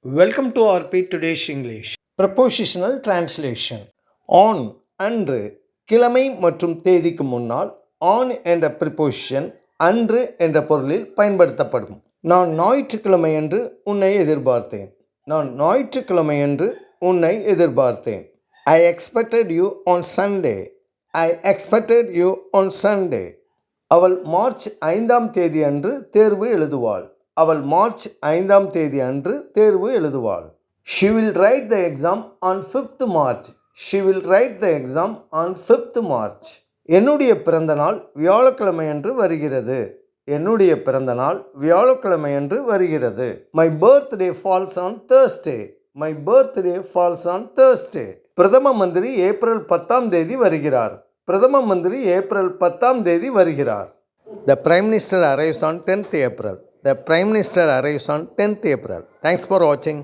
Welcome to RP Today's English. Prepositional Translation. On அன்று கிழமை மற்றும் தேதிக்கு முன்னால் on என்ற preposition அன்று என்ற பொருளில் பயன்படுத்தப்படும். நான் ஞாயிற்றுக்கிழமையன்று உன்னை எதிர்பார்த்தேன். நான் ஞாயிற்றுக்கிழமையன்று உன்னை எதிர்பார்த்தேன். I expected you on Sunday. I expected you on Sunday. அவள் மார்ச் 5ஆம் தேதி அன்று தேர்வு எழுதுவாள். அவள் மார்ச் 5ஆம் தேதி அன்று தேர்வு எழுதுவாள். She will write the exam on 5th March. She will write the exam on 5th March. என்னுடைய பிறந்தநாள் வியாழக்கிழமையன்று வருகிறது. என்னுடைய பிறந்தநாள் வியாழக்கிழமையன்று வருகிறது. My birthday falls on Thursday. My birthday falls on Thursday. பிரதம மந்திரி ஏப்ரல் 10ஆம் தேதி வருகிறார். பிரதம மந்திரி ஏப்ரல் 10ஆம் தேதி வருகிறார். The Prime Minister arrives on 10th April. The Prime Minister arrives on 10th April. Thanks for watching.